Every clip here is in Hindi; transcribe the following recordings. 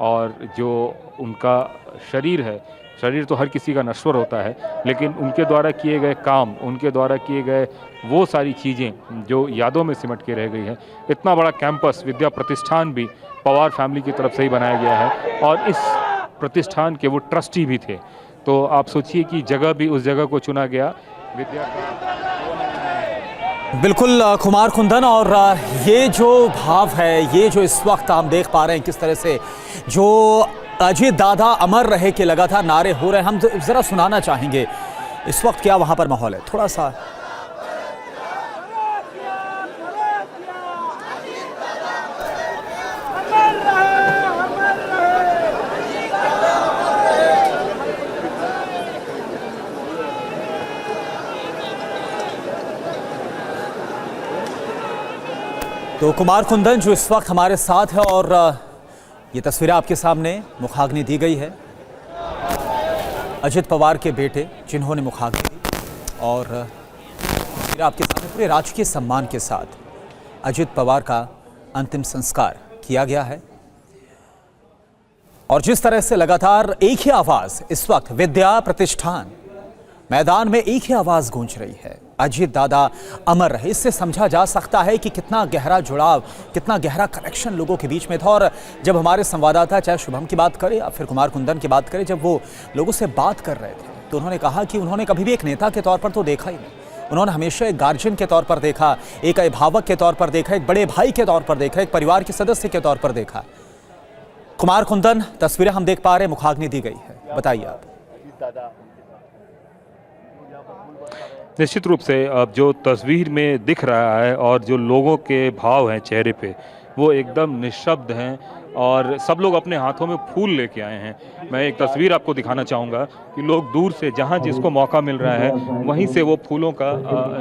और जो उनका शरीर है, शरीर तो हर किसी का नश्वर होता है, लेकिन उनके द्वारा किए गए काम, उनके द्वारा किए गए वो सारी चीज़ें जो यादों में सिमट के रह गई हैं। इतना बड़ा कैंपस विद्या प्रतिष्ठान भी पवार फैमिली की तरफ से ही बनाया गया है और इस प्रतिष्ठान के वो ट्रस्टी भी थे। तो आप सोचिए कि जगह भी उस जगह को चुना गया विद्या का। बिल्कुल कुमार कुंदन, और ये जो भाव है, ये जो इस वक्त हम देख पा रहे हैं किस तरह से जो अजीत दादा अमर रहे के लगातार नारे हो रहे हैं, हम ज़रा सुनाना चाहेंगे इस वक्त क्या वहाँ पर माहौल है थोड़ा सा। तो कुमार कुंदन जो इस वक्त हमारे साथ है, और ये तस्वीरें आपके सामने मुखाग्नि दी गई है अजित पवार के बेटे जिन्होंने मुखाग्नि दी, और तस्वीरें आपके सामने पूरे राजकीय सम्मान के साथ अजित पवार का अंतिम संस्कार किया गया है। और जिस तरह से लगातार एक ही आवाज़ इस वक्त विद्या प्रतिष्ठान मैदान में एक ही आवाज़ गूंज रही है, अजीत दादा अमर रहे, इससे समझा जा सकता है कि कितना गहरा जुड़ाव, कितना गहरा कनेक्शन लोगों के बीच में था। और जब हमारे संवाददाता चाहे शुभम की बात करें या फिर कुमार कुंदन की बात करें, जब वो लोगों से बात कर रहे थे तो उन्होंने कहा कि उन्होंने कभी भी एक नेता के तौर पर तो देखा ही नहीं, उन्होंने हमेशा एक गार्जियन के तौर पर देखा, एक अभिभावक के तौर पर देखा, एक बड़े भाई के तौर पर देखा, एक परिवार के सदस्य के तौर पर देखा। कुमार कुंदन, तस्वीरें हम देख पा रहे हैं, मुखाग्नि दी गई है, बताइए आप। निश्चित रूप से अब जो तस्वीर में दिख रहा है और जो लोगों के भाव हैं चेहरे पे, वो एकदम निःशब्द हैं और सब लोग अपने हाथों में फूल लेके आए हैं। मैं एक तस्वीर आपको दिखाना चाहूँगा कि लोग दूर से जहाँ जिसको मौका मिल रहा है वहीं से वो फूलों का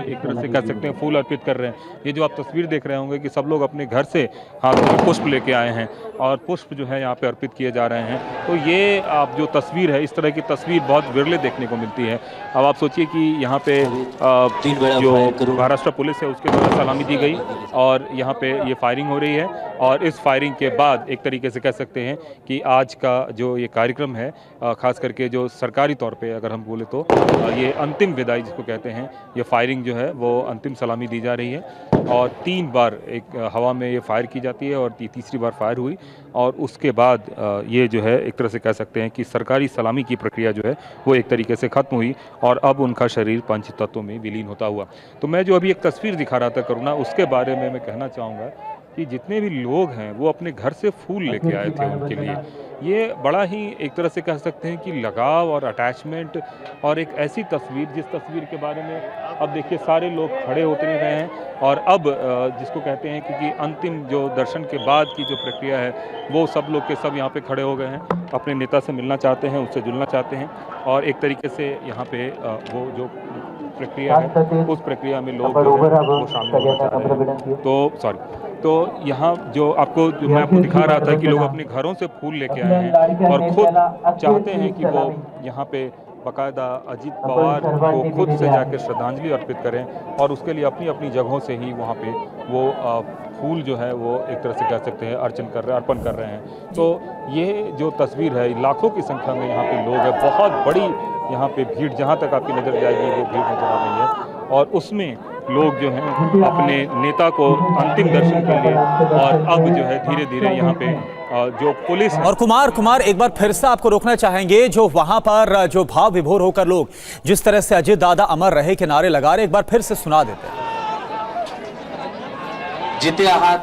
एक तरह से कह सकते हैं फूल अर्पित कर रहे हैं। ये जो आप तस्वीर देख रहे होंगे कि सब लोग अपने घर से हाथों में पुष्प लेके आए हैं और पुष्प जो है यहाँ पे अर्पित किए जा रहे हैं। तो ये आप जो तस्वीर है, इस तरह की तस्वीर बहुत विरले देखने को मिलती है। अब आप सोचिए कि यहाँ पे जो महाराष्ट्र पुलिस है उसके द्वारा सलामी दी गई और यहाँ पे ये फायरिंग हो रही है और इस फायरिंग के बाद एक तरीके से कह सकते हैं कि आज का जो ये कार्यक्रम है, खास करके जो सरकारी तौर पे अगर हम बोले तो ये अंतिम विदाई जिसको कहते हैं, ये फायरिंग जो है वो अंतिम सलामी दी जा रही है और 3 बार एक हवा में ये फायर की जाती है और तीसरी बार फायर हुई और उसके बाद ये जो है एक तरह से कह सकते हैं कि सरकारी सलामी की प्रक्रिया जो है वो एक तरीके से ख़त्म हुई और अब उनका शरीर पंच तत्वों में विलीन होता हुआ। तो मैं जो अभी एक तस्वीर दिखा रहा था करुणा, उसके बारे में मैं कहना चाहूँगा कि जितने भी लोग हैं वो अपने घर से फूल लेके आए थे उनके लिए। ये बड़ा ही एक तरह से कह सकते हैं कि लगाव और अटैचमेंट और एक ऐसी तस्वीर जिस तस्वीर के बारे में अब देखिए सारे लोग खड़े होते रहे हैं और अब जिसको कहते हैं कि अंतिम जो दर्शन के बाद की जो प्रक्रिया है वो सब लोग के सब यहाँ पे खड़े हो गए हैं, अपने नेता से मिलना चाहते हैं, उससे जुड़ना चाहते हैं और एक तरीके से यहाँ पे वो जो प्रक्रिया है उस प्रक्रिया में लोग वो शामिल होना चाह रहे हैं। तो यहाँ जो आपको मैं आपको दिखा रहा था कि लोग अपने घरों से फूल लेके आए हैं और खुद चाहते हैं कि वो यहाँ पे बाकायदा अजीत पवार को खुद से जाकर श्रद्धांजलि अर्पित करें और उसके लिए अपनी अपनी जगहों से ही वहाँ पे वो फूल जो है वो एक तरह से कह सकते हैं अर्पण कर रहे हैं। तो ये जो तस्वीर है, लाखों की संख्या में यहाँ पे लोग हैं, बहुत बड़ी यहाँ पे भीड़, जहाँ तक आपकी नज़र जाएगी वो भीड़ नजर आ रही है और उसमें लोग जो हैं अपने नेता को अंतिम दर्शन के लिए और अब जो है धीरे धीरे यहाँ पे जो पुलिस और कुमार एक बार फिर से आपको रोकना चाहेंगे, जो वहां पर जो भाव विभोर होकर लोग जिस तरह से अजित दादा अमर रहे के नारे लगा रहे, एक बार फिर से सुना देते हैं। जिथे आहात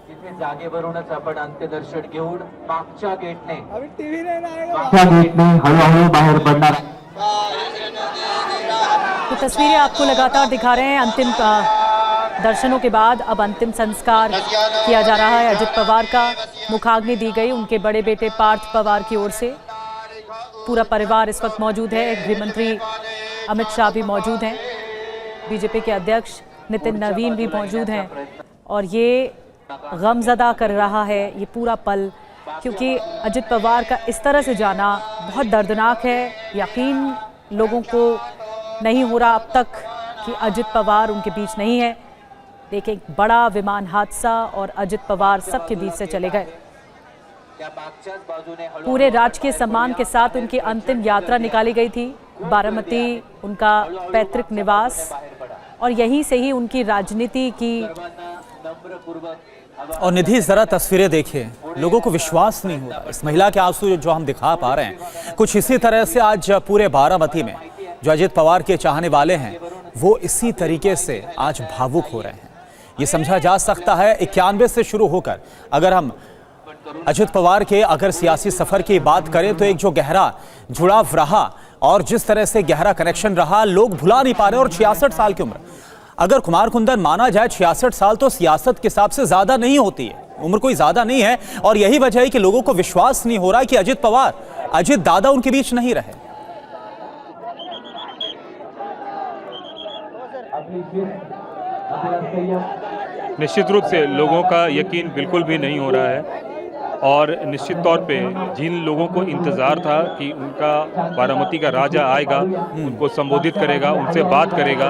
तिथे जागेवरूनच आपण अंत्यदर्शन घेऊन मागच्या गेटने हळूहळू बाहेर पडणार। तो तस्वीरें आपको लगातार दिखा रहे हैं। अंतिम दर्शनों के बाद अब अंतिम संस्कार किया जा रहा है अजित पवार का। मुखाग्नि दी गई उनके बड़े बेटे पार्थ पवार की ओर से। पूरा परिवार इस वक्त मौजूद है, गृह मंत्री अमित शाह भी मौजूद हैं, बीजेपी के अध्यक्ष नितिन नवीन भी मौजूद हैं और ये गमज़दा कर रहा है ये पूरा पल, क्योंकि अजित पवार का इस तरह से जाना बहुत दर्दनाक है। यकीन लोगों को नहीं हो रहा अब तक कि अजित पवार उनके बीच नहीं है। देखिए, एक बड़ा विमान हादसा और अजित पवार सबके बीच से चले गए। त्या मागच्याच बाजूने हळू पूरे राजकीय सम्मान के साथ उनकी अंतिम यात्रा निकाली गई थी। बारामती उनका पैतृक निवास और यहीं से ही उनकी राजनीति की। नम्रपूर्वक और निधि, जरा तस्वीरें देखिए, लोगों को विश्वास नहीं हो रहा। इस महिला के आंसू जो हम दिखा पा रहे हैं, कुछ इसी तरह से आज पूरे बारामती में जो अजित पवार के चाहने वाले हैं वो इसी तरीके से आज भावुक हो रहे हैं। ये समझा जा सकता है 91 से शुरू होकर अगर हम अजित पवार के अगर सियासी सफर की बात करें तो एक जो गहरा जुड़ाव रहा और जिस तरह से गहरा कनेक्शन रहा, लोग भुला नहीं पा रहे। और 66 साल की उम्र, अगर कुमार कुंदन माना जाए 66 साल तो सियासत के हिसाब से ज्यादा नहीं होती है, उम्र कोई ज्यादा नहीं है। और यही वजह है कि लोगों को विश्वास नहीं हो रहा कि अजित पवार, अजित दादा उनके बीच नहीं रहे। निश्चित रूप से लोगों का यकीन बिल्कुल भी नहीं हो रहा है और निश्चित तौर पे जिन लोगों को इंतज़ार था कि उनका बारामती का राजा आएगा, उनको संबोधित करेगा, उनसे बात करेगा,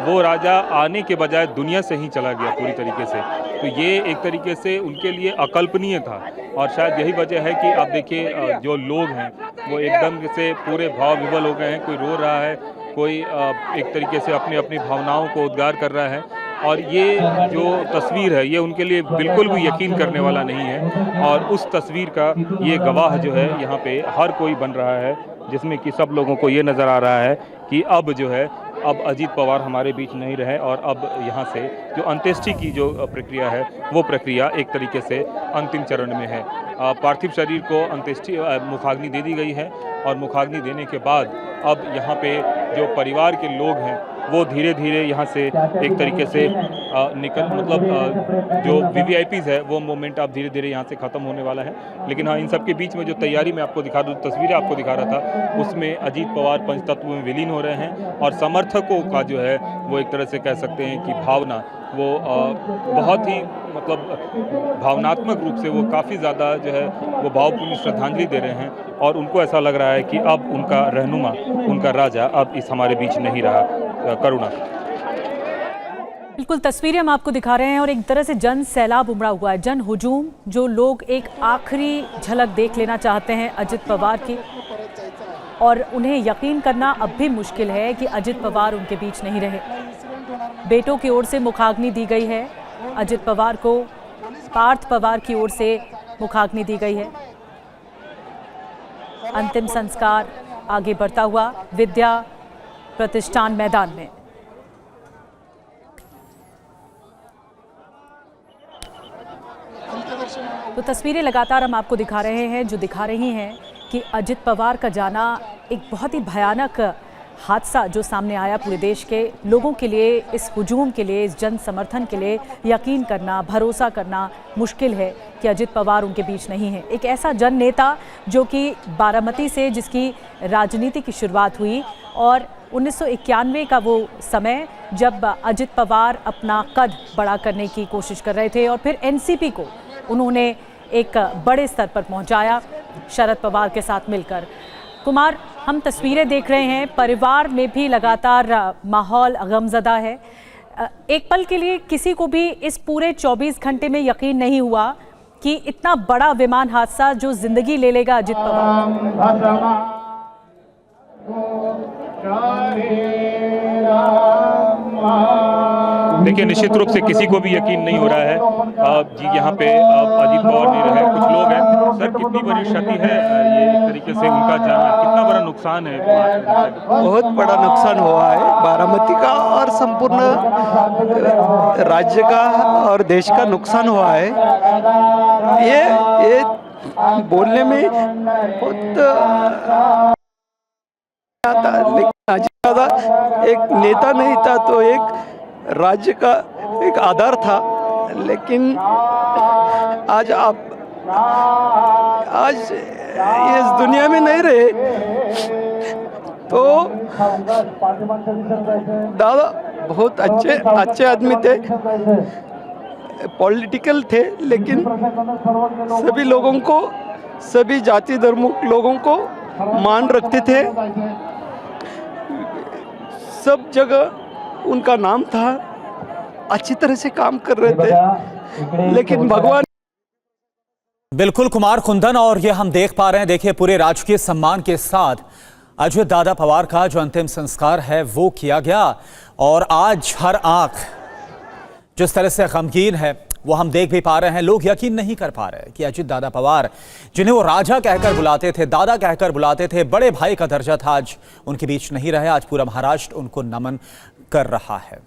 वो राजा आने के बजाय दुनिया से ही चला गया पूरी तरीके से। तो ये एक तरीके से उनके लिए अकल्पनीय था और शायद यही वजह है कि आप देखिए जो लोग हैं वो एकदम से पूरे भाव विवल हो गए हैं। कोई रो रहा है, कोई एक तरीके से अपनी अपनी भावनाओं को उद्गार कर रहा है और ये जो तस्वीर है ये उनके लिए बिल्कुल भी यकीन करने वाला नहीं है। और उस तस्वीर का ये गवाह जो है यहाँ पे हर कोई बन रहा है, जिसमें कि सब लोगों को ये नज़र आ रहा है कि अब जो है अब अजित पवार हमारे बीच नहीं रहे और अब यहाँ से जो अंत्येष्टि की जो प्रक्रिया है वो प्रक्रिया एक तरीके से अंतिम चरण में है। पार्थिव शरीर को अंत्येष्टि मुखाग्नि दे दी गई है और मुखाग्नि देने के बाद अब यहाँ पे जो परिवार के लोग हैं वो धीरे धीरे यहाँ से एक तरीके से जो VVIPs है वो मोमेंट अब धीरे धीरे यहाँ से ख़त्म होने वाला है। लेकिन हाँ, इन सब के बीच में जो तैयारी मैं आपको दिखा दूँ, तस्वीरें आपको दिखा रहा था, उसमें अजित पवार पंचतत्व में विलीन हो रहे हैं और समर्थकों का जो है वो एक तरह से कह सकते हैं कि भावना वो बहुत ही भावनात्मक रूप से वो काफ़ी ज़्यादा जो है वो भावपूर्ण श्रद्धांजलि दे रहे हैं और उनको ऐसा लग रहा है कि अब उनका रहनुमा, उनका राजा अब इस हमारे बीच नहीं रहा। करुणा, बिल्कुल तस्वीरें हम आपको दिखा रहे हैं और एक तरह से जन सैलाब उमड़ा हुआ है, जन हुजूम, जो लोग एक आखिरी झलक देख लेना चाहते हैं अजित पवार की और उन्हें यकीन करना अब भी मुश्किल है कि अजित पवार उनके बीच नहीं रहे। बेटों की ओर से मुखाग्नि दी गई है, अजित पवार को पार्थ पवार की ओर से मुखाग्नि दी गई है। अंतिम संस्कार आगे बढ़ता हुआ विद्या प्रतिष्ठान मैदान में। तो तस्वीरें लगातार हम आपको दिखा रहे हैं जो दिखा रही हैं कि अजित पवार का जाना एक बहुत ही भयानक हादसा जो सामने आया पूरे देश के लोगों के लिए। इस हुजूम के लिए, इस जन समर्थन के लिए यकीन करना, भरोसा करना मुश्किल है कि अजित पवार उनके बीच नहीं है। एक ऐसा जन नेता जो कि बारामती से जिसकी राजनीति की शुरुआत हुई और 1991 का वो समय जब अजित पवार अपना कद बड़ा करने की कोशिश कर रहे थे और फिर एनसीपी को उन्होंने एक बड़े स्तर पर पहुंचाया शरद पवार के साथ मिलकर। कुमार, हम तस्वीरें देख रहे हैं, परिवार में भी लगातार माहौल गमज़दा है। एक पल के लिए किसी को भी इस पूरे 24 घंटे में यकीन नहीं हुआ कि इतना बड़ा विमान हादसा जो जिंदगी ले लेगा अजित पवार। देखिए, निश्चित रूप से किसी को भी यकीन नहीं हो रहा है जी यहाँ पे अजित पवार नहीं रहे। कुछ लोग हैं, सर कितनी बड़ी क्षति है ये एक तरीके से उनका जाना, कितना बड़ा नुकसान है? बहुत बड़ा नुकसान हुआ है बारामती का और संपूर्ण राज्य का और देश का नुकसान हुआ है। ये बोलने में बहुत लेकिन अजित दादा एक नेता नहीं था तो एक राज्य का एक आधार था। लेकिन आज ये इस दुनिया में नहीं रहे तो दादा बहुत अच्छे आदमी थे, पॉलिटिकल थे, लेकिन सभी लोगों को, सभी जाति धर्म लोगों को मान रखते थे। सब जगह उनका नाम था, अच्छी तरह से काम कर रहे थे। लेकिन भगवान बिल्कुल कुमार कुंदन, और ये हम देख पा रहे हैं, देखिए पूरे राजकीय सम्मान के साथ अजित दादा पवार का जो अंतिम संस्कार है वो किया गया। और आज हर आंख जिस तरह से गमगीन है वो हम देख भी पा रहे हैं। लोग यकीन नहीं कर पा रहे कि अजित दादा पवार, जिन्हें वो राजा कहकर बुलाते थे, दादा कहकर बुलाते थे, बड़े भाई का दर्जा था, आज उनके बीच नहीं रहे। आज पूरा महाराष्ट्र उनको नमन कर रहा है।